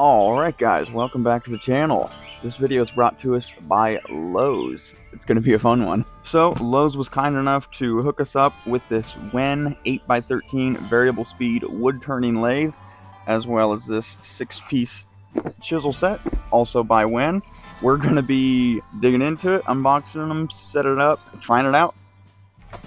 Alright guys, welcome back to the channel. This video is brought to us by Lowe's. It's going to be a fun one. So, Lowe's was kind enough to hook us up with this Wen 8x13 variable speed wood turning lathe, as well as this 6-piece chisel set, also by Wen. We're going to be digging into it, unboxing them, setting it up, trying it out.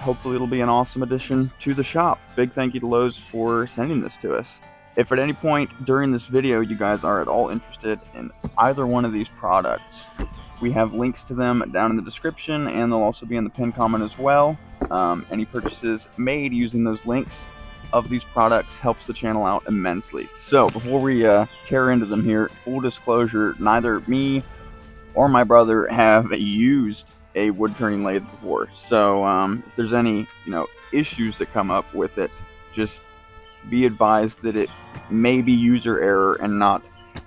Hopefully it'll be an awesome addition to the shop. Big thank you to Lowe's for sending this to us. If at any point during this video you guys are at all interested in either one of these products, we have links to them down in the description, and they'll also be in the pinned comment as well. Any purchases made using those links of these products helps the channel out immensely. So before we tear into them here, full disclosure, neither me or my brother have used a wood turning lathe before. So if there's any issues that come up with it, just be advised that it may be user error and not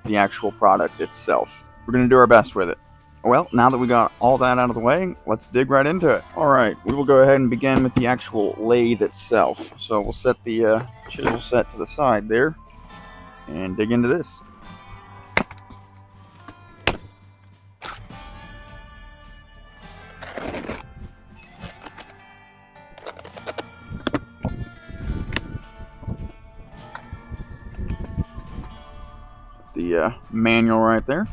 the actual product itself. We're going to do our best with it. Well, now that we got all that out of the way, let's dig right into it. Alright, we will go ahead and begin with the actual lathe itself. So we'll set the chisel set to the side there and dig into this. The manual right there.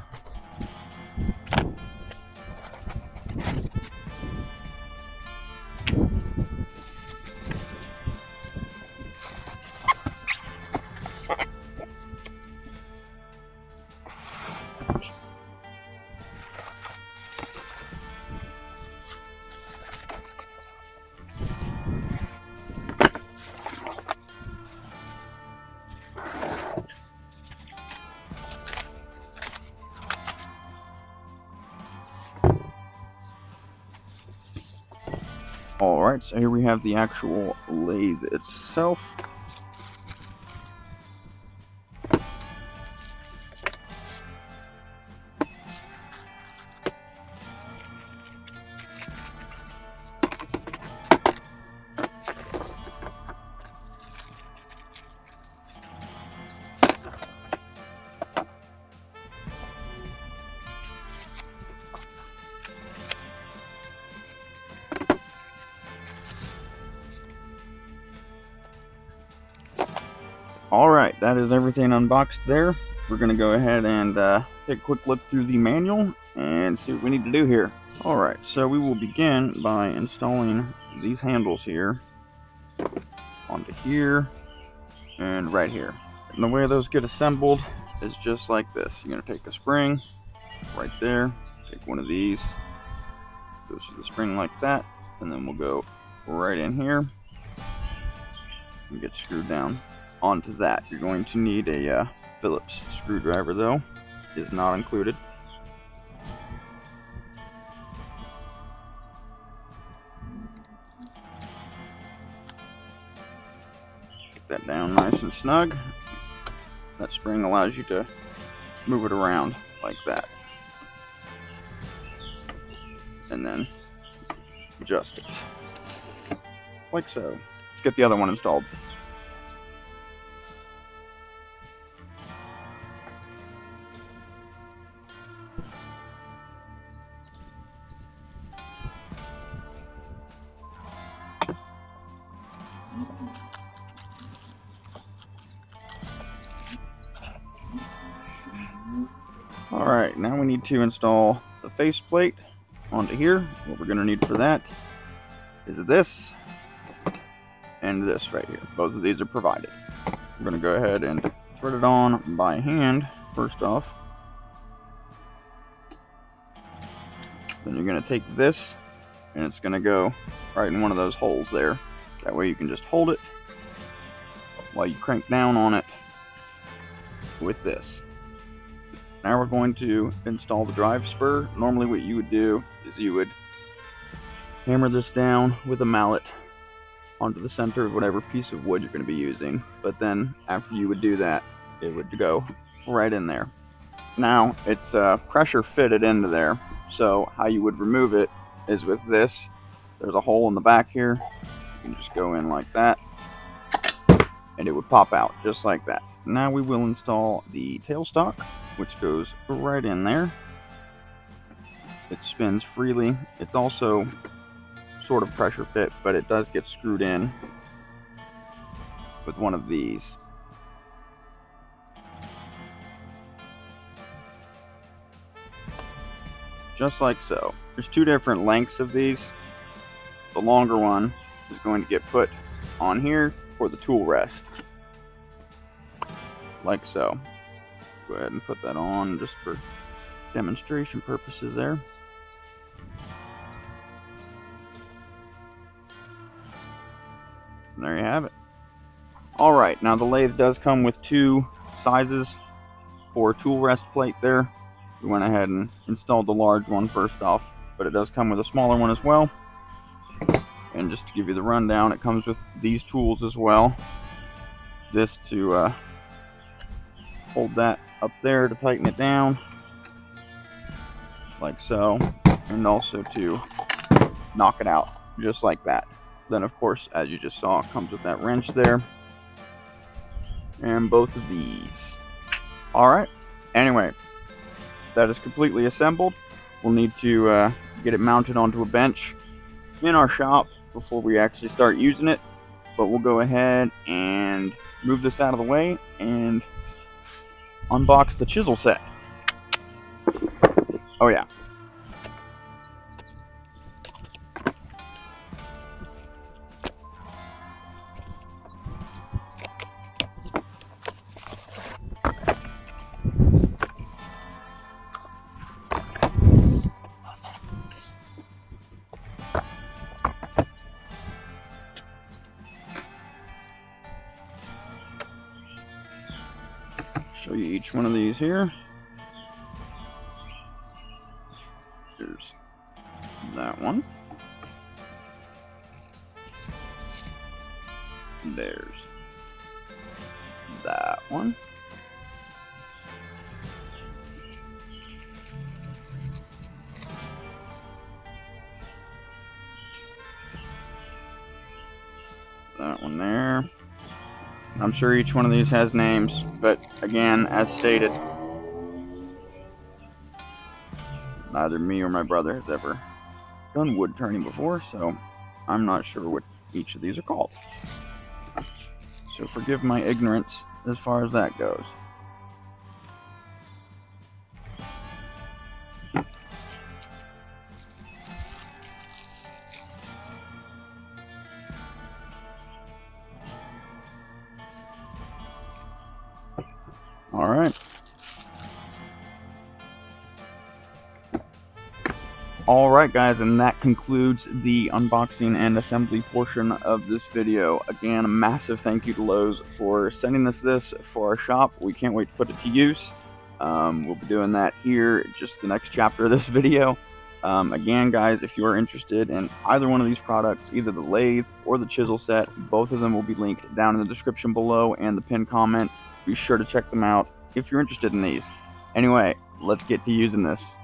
Alright, so here we have the actual lathe itself. Alright, that is everything unboxed there. We're going to go ahead and take a quick look through the manual and see what we need to do here. Alright, so we will begin by installing these handles here onto here and right here. And the way those get assembled is just like this. You're going to take a spring right there, take one of these, goes through the spring like that, and then we'll go right in here and get screwed down onto that. You're going to need a Phillips screwdriver, though. It is not included. Get that down nice and snug. That spring allows you to move it around like that. And then adjust it. Like so. Let's get the other one installed. Alright, now we need to install the faceplate onto here. What we're going to need for that is this and this right here. Both of these are provided. We're going to go ahead and thread it on by hand first off. Then you're going to take this and it's going to go right in one of those holes there. That way you can just hold it while you crank down on it with this. Now we're going to install the drive spur. Normally what you would do is you would hammer this down with a mallet onto the center of whatever piece of wood you're going to be using. But then after you would do that, it would go right in there. Now it's pressure fitted into there. So how you would remove it is with this. There's a hole in the back here. You can just go in like that. and it would pop out just like that. Now we will install the tailstock, which goes right in there. It spins freely. It's also sort of pressure fit, but it does get screwed in with one of these. Just like so. There's two different lengths of these. The longer one is going to get put on here for the tool rest. Like so. Go ahead and put that on just for demonstration purposes there. And there you have it. Alright, now the lathe does come with two sizes for tool rest plate there. We went ahead and installed the large one first off, but it does come with a smaller one as well. And just to give you the rundown, it comes with these tools as well. This to hold that up there to tighten it down, like so, and also to knock it out, just like that. Then of course, as you just saw, it comes with that wrench there, and both of these. Alright, anyway, that is completely assembled. We'll need to get it mounted onto a bench in our shop before we actually start using it, but we'll go ahead and move this out of the way and unbox the chisel set. Oh yeah. Show you each one of these here. There's that one. There's that one. That one there. I'm sure each one of these has names, but again, as stated, neither me or my brother has ever done wood turning before, so I'm not sure what each of these are called. So forgive my ignorance as far as that goes. Alright. Alright guys, and that concludes the unboxing and assembly portion of this video. Again, a massive thank you to Lowe's for sending us this for our shop. We can't wait to put it to use. We'll be doing that here, just the next chapter of this video. Again guys, if you are interested in either one of these products, either the lathe or the chisel set, both of them will be linked down in the description below and the pinned comment. Be sure to check them out if you're interested in these. Anyway, let's get to using this.